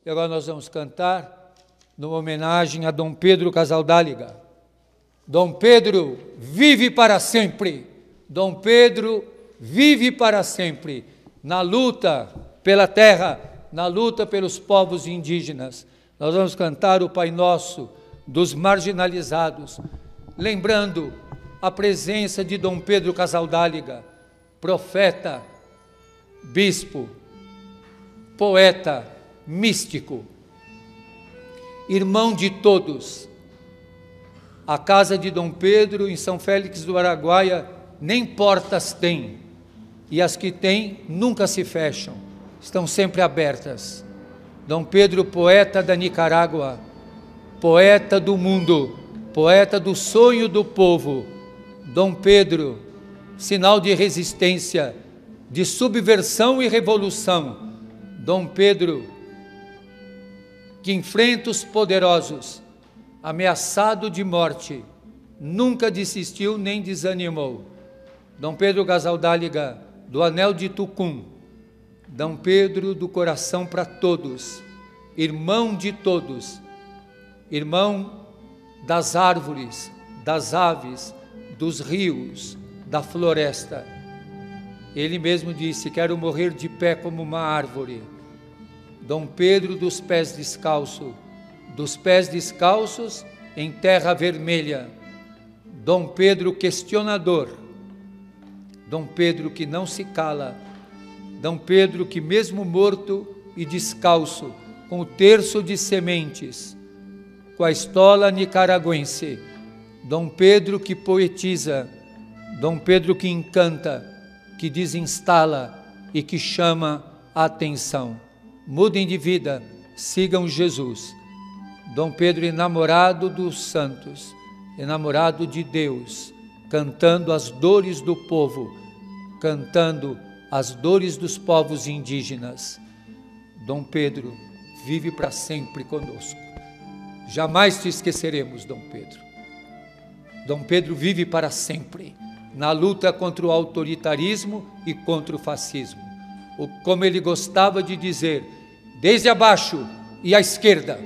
E agora nós vamos cantar numa homenagem a Dom Pedro Casaldáliga. Dom Pedro vive para sempre. Dom Pedro vive para sempre na luta pela terra, na luta pelos povos indígenas. Nós vamos cantar o Pai Nosso dos marginalizados, lembrando a presença de Dom Pedro Casaldáliga, profeta, bispo, poeta, místico, irmão de todos. A casa de Dom Pedro, em São Félix do Araguaia, nem portas tem, e as que tem nunca se fecham, estão sempre abertas. Dom Pedro, poeta da Nicarágua, poeta do mundo, poeta do sonho do povo. Dom Pedro, sinal de resistência, de subversão e revolução. Dom Pedro, que enfrenta os poderosos, ameaçado de morte, nunca desistiu nem desanimou. Dom Pedro Casaldáliga, do Anel de Tucum, Dom Pedro do coração para todos, irmão de todos, irmão das árvores, das aves, dos rios, da floresta. Ele mesmo disse: quero morrer de pé como uma árvore. Dom Pedro dos pés descalços em terra vermelha. Dom Pedro questionador, Dom Pedro que não se cala, Dom Pedro que mesmo morto e descalço, com o terço de sementes, com a estola nicaragüense, Dom Pedro que poetiza, Dom Pedro que encanta, que desinstala e que chama a atenção. Mudem de vida, sigam Jesus. Dom Pedro, enamorado dos santos, enamorado de Deus, cantando as dores do povo, cantando as dores dos povos indígenas. Dom Pedro vive para sempre conosco. Jamais te esqueceremos, Dom Pedro. Dom Pedro vive para sempre na luta contra o autoritarismo e contra o fascismo. Como ele gostava de dizer, desde abaixo e à esquerda,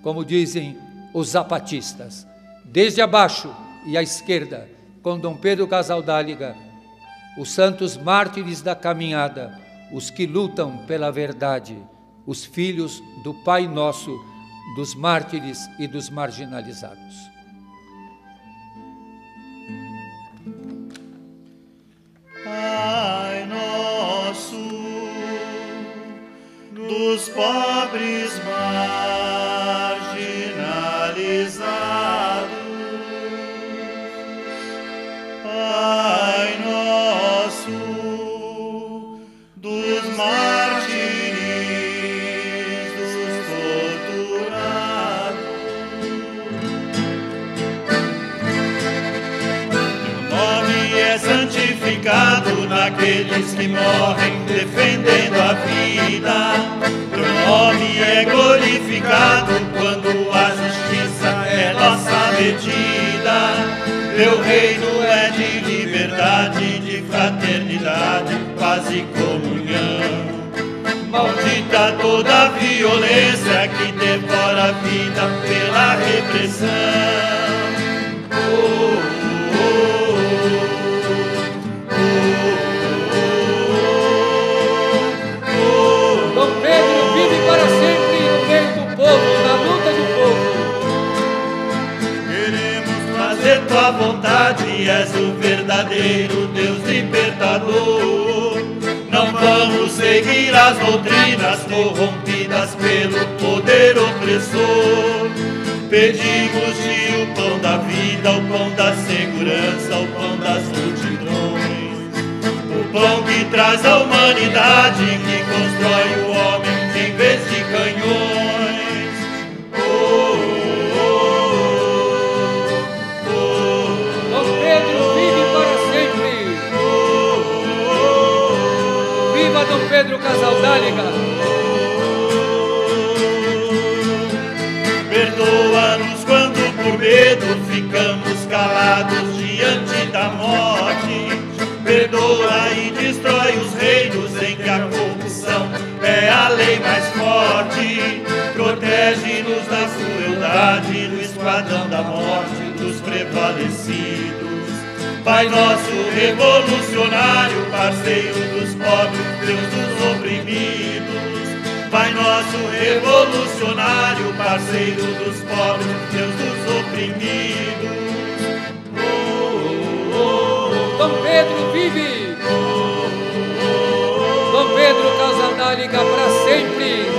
como dizem os zapatistas, desde abaixo e à esquerda, com Dom Pedro Casaldáliga, os santos mártires da caminhada, os que lutam pela verdade, os filhos do Pai Nosso, dos mártires e dos marginalizados. Pai Nosso, dos pobres marginalizados, Pai Nosso, dos mártires, dos torturados, teu nome é santificado naqueles que morrem defendendo a vida. Teu nome é glorificado quando a justiça é nossa medida. Teu reino é de liberdade, de fraternidade, paz e comunhão. Maldita toda a violência que devora a vida pela repressão. Dom Pedro vive para sempre no meio do povo, na luta do povo. Queremos fazer tua vontade, és o verdadeiro Deus libertador. Não vamos seguir as doutrinas corrompidas pelo poder opressor. Pedimos-te o pão da vida, o pão da segurança, o pão das multidões. O pão que traz a humanidade, que constrói o homem em vez de canhões. Dom Pedro vive para sempre. Viva Dom Pedro Casaldáliga. Perdoa-nos quando por medo ficamos calados diante da morte. Perdoa e destrói os reinos em que a corrupção é a lei. lei mais forte, protege-nos da crueldade, do esquadrão da morte dos prevalecidos. Pai nosso revolucionário, parceiro dos pobres, Deus dos oprimidos. Pai nosso revolucionário, parceiro dos pobres, Deus dos oprimidos. Dom Pedro vive! Dom Pedro Casadáliga para sempre!